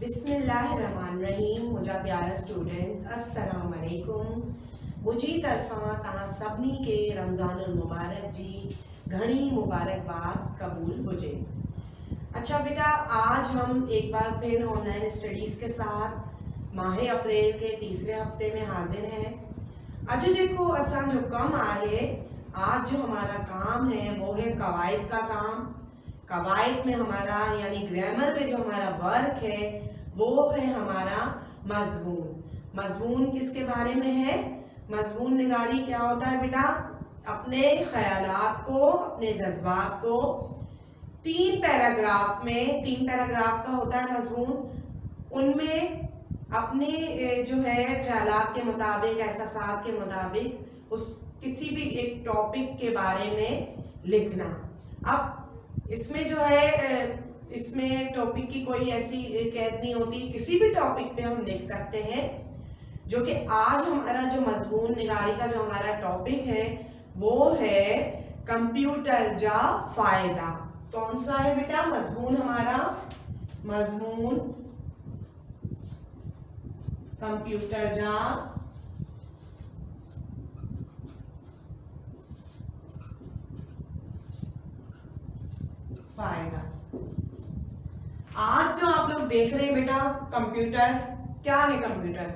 बिस्मिल्लाहिर्रहमानिर्रहीम। मुझा प्यारा स्टूडेंट्स, अस्सलाम वालेकुम। मुझी तरफ़ा तव्हां सभिनी के रमज़ानुल मुबारक जी घणी मुबारकबाद क़बूल हुजे। अच्छा बेटा, आज हम एक बार फिर ऑनलाइन स्टडीज़ के साथ माह अप्रैल के तीसरे हफ्ते में हाजिर हैं। अज जेको असांजो कम आहे, आज जो हमारा काम है वो है कवायद का काम। कवायद में हमारा यानी ग्रामर में जो हमारा वर्क है वो है हमारा मजमून। मजमून किसके बारे में है? मजमून निगारी क्या होता है बेटा? अपने ख्यालात को, अपने जज्बात को तीन पैराग्राफ का होता है मजमून। उनमें अपने जो है ख्यालात के मुताबिक, एहसासात के मुताबिक उस किसी भी एक टॉपिक के बारे में लिखना। अब इसमें जो है इसमें टॉपिक की कोई ऐसी कैद नहीं होती, किसी भी टॉपिक पे हम लिख सकते हैं। जो कि आज हमारा जो मजमून निगारी का जो हमारा टॉपिक है वो है कंप्यूटर जा फायदा। कौन सा है बेटा मजमून हमारा? मजमून कंप्यूटर जा फायदा। आज जो आप लोग देख रहे हैं बेटा, कंप्यूटर क्या है? कंप्यूटर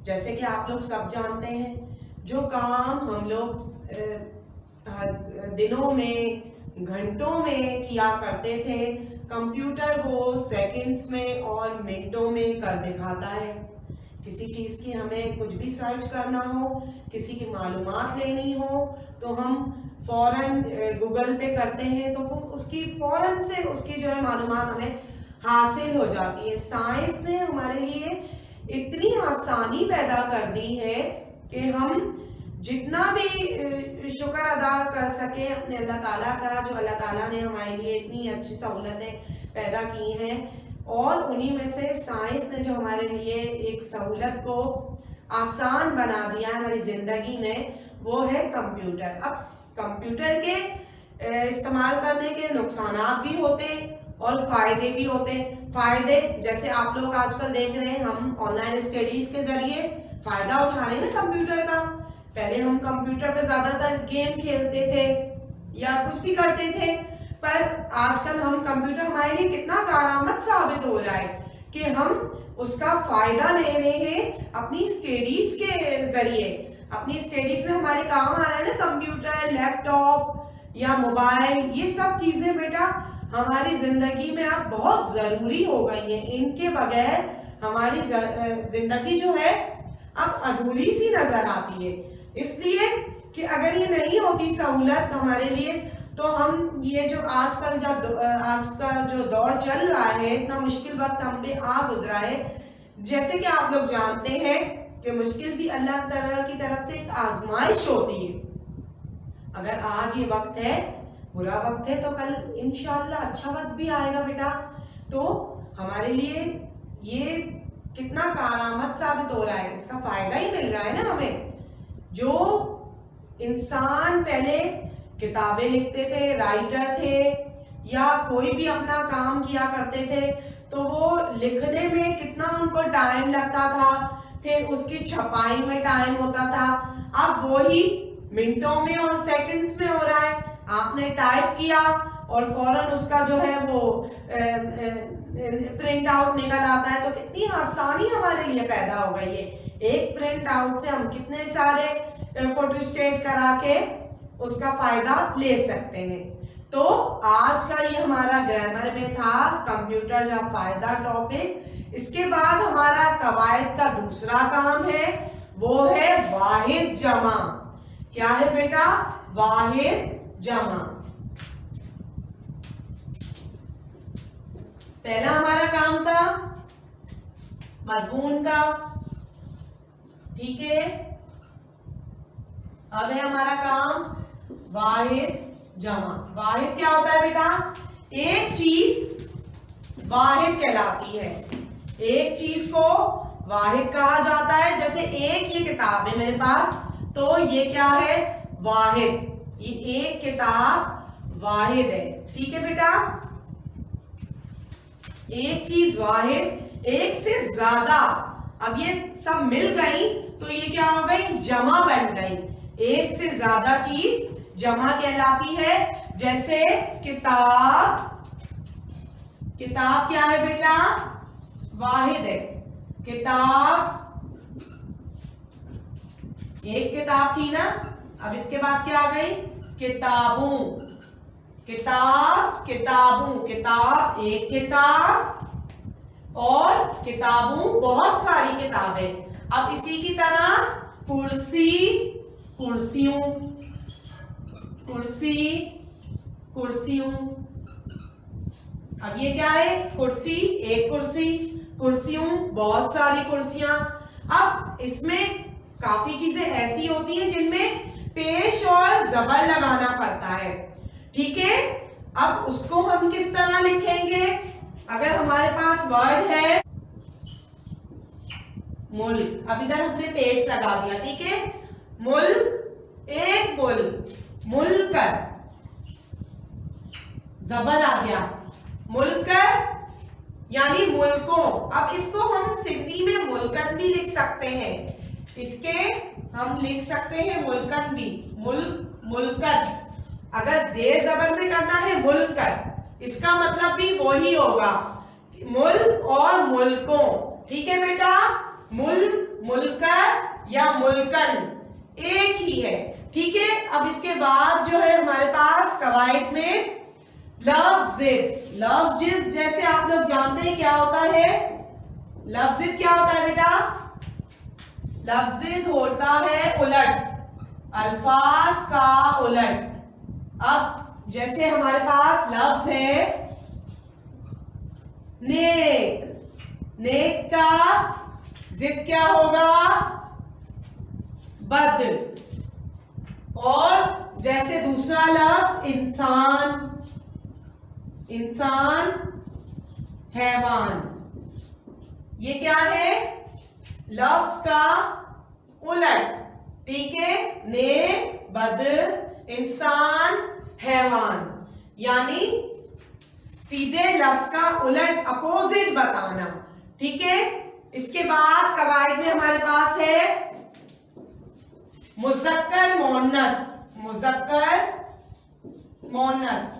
जैसे कि आप लोग सब जानते हैं, जो काम हम लोग दिनों में, घंटों में किया करते थे, कंप्यूटर वो सेकंड्स में और मिनटों में कर दिखाता है। किसी चीज़ की हमें कुछ भी सर्च करना हो, किसी की मालूमात लेनी हो, तो हम फौरन गूगल पे करते हैं तो वो उसकी फौरन से उसकी जो है मालूमात हमें हासिल हो जाती है। साइंस ने हमारे लिए इतनी आसानी पैदा कर दी है कि हम जितना भी शुक्र अदा कर सके अपने अल्लाह ताला का, जो अल्लाह ताला ने हमारे लिए इतनी अच्छी सहूलतें पैदा की हैं, और उन्हीं में से साइंस ने जो हमारे लिए एक सहूलत को आसान बना दिया है हमारी ज़िंदगी में, वो है कंप्यूटर। अब कंप्यूटर के इस्तेमाल करने के नुकसानात भी होते और फ़ायदे भी होते हैं। फ़ायदे जैसे आप लोग आजकल देख रहे हैं, हम ऑनलाइन स्टडीज़ के ज़रिए फ़ायदा उठा रहे हैं ना कंप्यूटर का। पहले हम कंप्यूटर पे ज़्यादातर गेम खेलते थे या कुछ भी करते थे, पर आजकल हम कंप्यूटर हमारे लिए कितना कारआमद साबित हो रहा है कि हम उसका फ़ायदा ले रहे हैं अपनी स्टडीज़ के ज़रिए। अपनी स्टडीज़ में हमारे काम आ रहा है ना कंप्यूटर, लैपटॉप या मोबाइल। ये सब चीज़ें बेटा हमारी ज़िंदगी में अब बहुत ज़रूरी हो गई हैं। इनके बगैर हमारी ज़िंदगी जो है अब अधूरी सी नज़र आती है। इसलिए कि अगर ये नहीं होती सहूलत हमारे लिए, तो हम ये जो आजकल आज का जो दौर चल रहा है, इतना मुश्किल वक्त हम पे आ गुजरा है। जैसे कि आप लोग जानते हैं कि मुश्किल भी अल्लाह ताला की तरफ से एक आजमाइश होती है। अगर आज ये वक्त है, बुरा वक्त है, तो कल इंशाअल्लाह अच्छा वक्त भी आएगा बेटा। तो हमारे लिए ये कितना कारआमद साबित हो रहा है, इसका फायदा ही मिल रहा है ना हमें। जो इंसान पहले किताबें लिखते थे, राइटर थे, या कोई भी अपना काम किया करते थे, तो वो लिखने में कितना उनको टाइम लगता था, फिर उसकी छपाई में टाइम होता था। अब वही मिनटों में और सेकंड्स में हो रहा है। आपने टाइप किया और फौरन उसका जो है वो प्रिंट आउट निकल आता है। तो कितनी आसानी हमारे लिए पैदा हो गई है। एक प्रिंट आउट से हम कितने सारे फोटोस्टेट करा के उसका फायदा ले सकते हैं। तो आज का ये हमारा ग्रामर में था कंप्यूटर का फायदा टॉपिक। इसके बाद हमारा कवायद का दूसरा काम है, वो है वाहिद जमा। क्या है बेटा? वाहिद जमा। पहला हमारा काम था मजमून का, ठीक है। अब है हमारा काम वाहिद जमा। वाहिद क्या होता है बेटा? एक चीज वाहिद कहलाती है। एक चीज को वाहिद कहा जाता है। जैसे एक ये किताब है मेरे पास, तो ये क्या है? वाहिद। ये एक किताब वाहिद है, ठीक है बेटा। एक चीज वाहिद, एक से ज्यादा, अब ये सब मिल गई तो ये क्या हो गई, जमा बन गई। एक से ज्यादा चीज जमा कहलाती है। जैसे किताब, किताब क्या है बेटा, वाहिद है। किताब, एक किताब थी ना, अब इसके बाद क्या आ गई, किताबों। किताब, किताबों, किताब एक किताब और किताबों बहुत सारी किताबें। अब इसी की तरह कुर्सी, कुर्सियों, कुर्सी, कुर्सियों। अब ये क्या है, कुर्सी, एक कुर्सी, कुर्सियों बहुत सारी कुर्सियां। अब इसमें काफी चीजें ऐसी होती हैं जिनमें पेश और जबर लगाना पड़ता है, ठीक है। अब उसको हम किस तरह लिखेंगे, अगर हमारे पास वर्ड है मुल्क, अब इधर हमने पेश लगा दिया, ठीक है। मुल्क, एक मुल्क, मुल्क, जबर आ गया, मुल्क यानी मुल्कों। अब इसको हम सिंधी में मुल्कन भी लिख सकते हैं, इसके हम लिख सकते हैं मुल्कन भी, मुल्क, मुल्कन। अगर जे जबर में करना है मुल्क, इसका मतलब भी वही होगा, मुल्क और मुल्कों, ठीक है बेटा। मुल्क, मुल्कर या मुल्कन एक ही है, ठीक है। अब इसके बाद जो है हमारे पास कवायद में लफ्ज़, लफ्ज़ जैसे आप लोग जानते हैं क्या होता है, लफ्ज़ क्या होता है बेटा, लफ्ज़ होता है उलट, अल्फाज का उलट। अब जैसे हमारे पास लफ्ज़ है नेक, नेक का जिद क्या होगा, बद। और जैसे दूसरा लफ्ज़ इंसान, इंसान, हैवान, ये क्या है, लफ्ज़ का उलट, ठीक है। नेक, बद, इंसान, हैवान, यानी सीधे लफ्ज़ का उलट, अपोजिट बताना, ठीक है। इसके बाद कवायद में हमारे पास है मुज़क्कर मोन्नस, मुज़क्कर मोन्नस।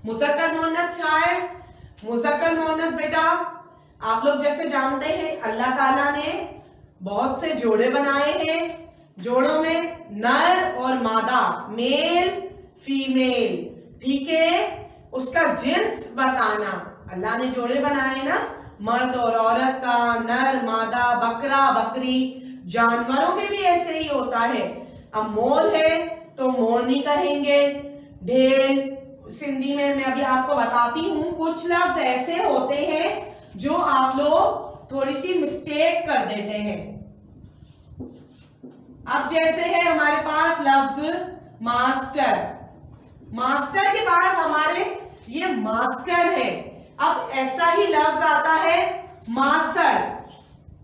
मुज़क्कर मोन्नस क्या है, मुज़क्कर मोन्नस बेटा आप लोग जैसे जानते हैं अल्लाह ताला ने बहुत से जोड़े बनाए हैं, जोड़ों में नर और मादा, मेल फीमेल, ठीक है। उसका जिन्स बताना, अल्लाह ने जोड़े बनाए ना, मर्द और औरत का, नर मादा, बकरा बकरी। जानवरों में भी ऐसे ही होता है। अब मोर है तो मोरनी कहेंगे, ढेल सिंधी में मैं अभी आपको बताती हूँ। कुछ लफ्ज ऐसे होते हैं जो आप लोग थोड़ी सी मिस्टेक कर देते हैं। अब जैसे है हमारे पास लफ्ज मास्टर, मास्टर के पास हमारे ये मास्टर है। अब ऐसा ही लफ्ज आता है मासड़,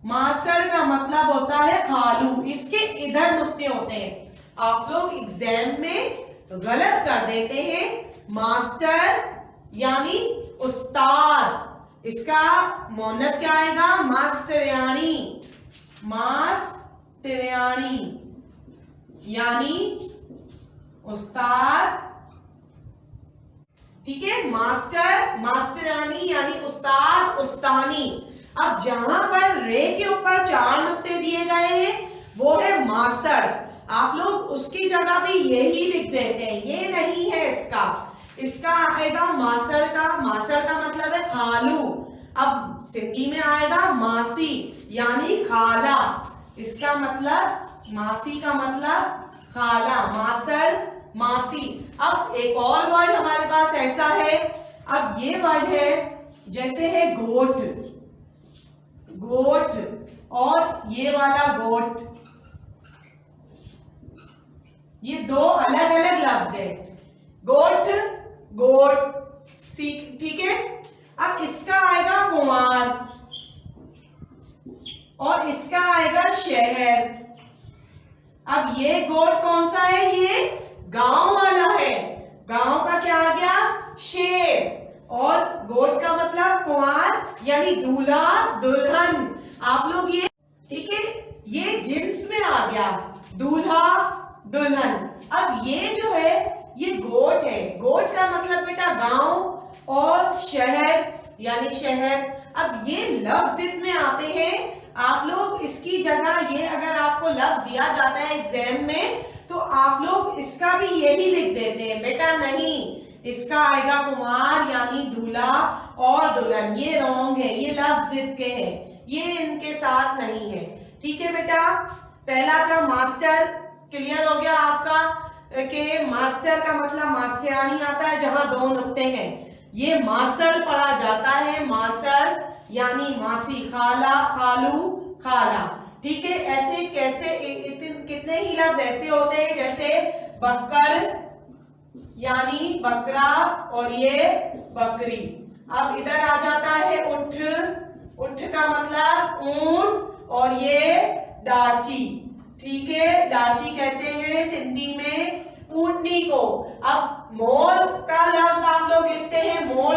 मासड़ का मतलब होता है खालू, इसके इधर नुक्ते होते हैं, आप लोग एग्जाम में गलत कर देते हैं। मास्टर यानी उस्ताद, इसका मोनस क्या आएगा, मास्टरयानी, मास्टरयानी यानी उस्ताद, ठीक है। मास्टर, मास्टरानी यानी उस्ताद, उस्तानी। अब जहां पर रे के ऊपर 4 नुक्ते दिए गए हैं वो है मासड़, आप लोग उसकी जगह भी यही लिख देते हैं, ये नहीं है इसका, इसका आएगा मासड़ का, मासड़ का मतलब है खालू। अब सिंधी में आएगा मासी यानी खाला, इसका मतलब मासी का मतलब खाला, मासड़ मासी। अब एक और वर्ड हमारे पास ऐसा है, अब ये वर्ड है जैसे है गोट, गोट और ये वाला गोट, ये दो अलग अलग लफ्ज है, गोट गोट, ठीक है। अब इसका आएगा कुमार और इसका आएगा शहर। अब ये गोट कौन सा है, ये गांव वाला है, गांव का क्या आ गया, शेर, और गोट का मतलब कुंवार यानी दूल्हा दुल्हन। आप लोग ये ठीक है, ये जिन्स में आ गया दूल्हा दुल्हन। अब ये जो है ये गोट है। गोट का मतलब बेटा गांव और शहर यानी शहर। अब ये लफ्ज में आते हैं। आप लोग इसकी जगह ये अगर आपको लफ्ज दिया जाता है एग्जाम में तो आप लोग इसका भी यही लिख देते हैं बेटा। नहीं, इसका आएगा कुमार यानी दूल्हा और दुल्हन। ये रॉन्ग है, ये लफ्ज जिद के हैं, ये इनके साथ नहीं है। ठीक है बेटा, पहला था मास्टर। क्लियर हो गया आपका कि मास्टर का मतलब मास्टरानी आता है जहां दो नुक्ते हैं। ये मासर पढ़ा जाता है, मासर यानी मासी, खाला खालू खाला। ठीक है, ऐसे कैसे कितने ही लफ्ज ऐसे होते हैं जैसे बकर यानी बकरा और ये बकरी। अब इधर आ जाता है उठ। उठ का मतलब ऊंट और ये डाची। ठीक है, डाची कहते हैं सिंधी में ऊंटनी को। अब मोर का लफ्ज आप लोग लिखते हैं, मोर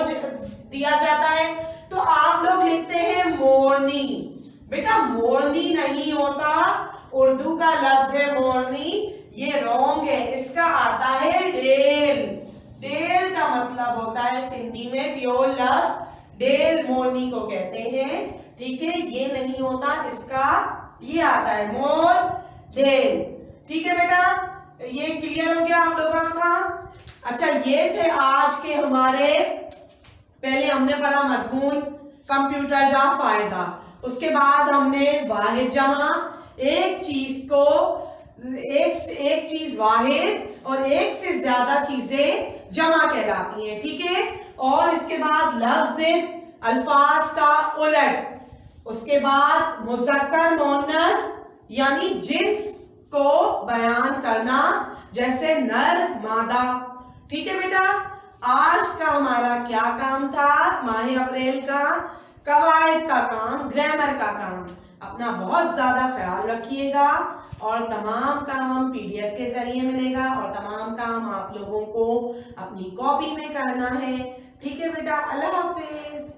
दिया जाता है तो आप लोग लिखते हैं मोरनी। बेटा मोरनी नहीं होता, उर्दू का लफ्ज है मोरनी, ये रॉन्ग है। इसका आता है डेल। डेल का मतलब होता है सिंधी में प्योर लफ्ज डेल, मोरनी को कहते हैं। ठीक है, ये नहीं होता, इसका ये आता है मोर डेल। ठीक है बेटा, ये क्लियर हो गया आप लोगों का। अच्छा, ये थे आज के हमारे, पहले हमने पढ़ा मजमून कंप्यूटर जा फायदा, उसके बाद हमने वाहिद जमा, एक चीज को एक चीज वाहिद और एक से ज्यादा चीजें जमा कहलाती हैं। ठीक है, और इसके बाद लफ्ज अल्फाज का उलट, उसके बाद मुज़क्कर मुअन्नस यानी जिन्स को बयान करना जैसे नर मादा। ठीक है बेटा, आज का हमारा क्या काम था माह अप्रैल का? कवायद का काम, ग्रामर का काम। अपना बहुत ज्यादा ख्याल रखिएगा और तमाम काम पीडीएफ के जरिए मिलेगा और तमाम काम आप लोगों को अपनी कॉपी में करना है। ठीक है बेटा, अल्लाह हाफिज।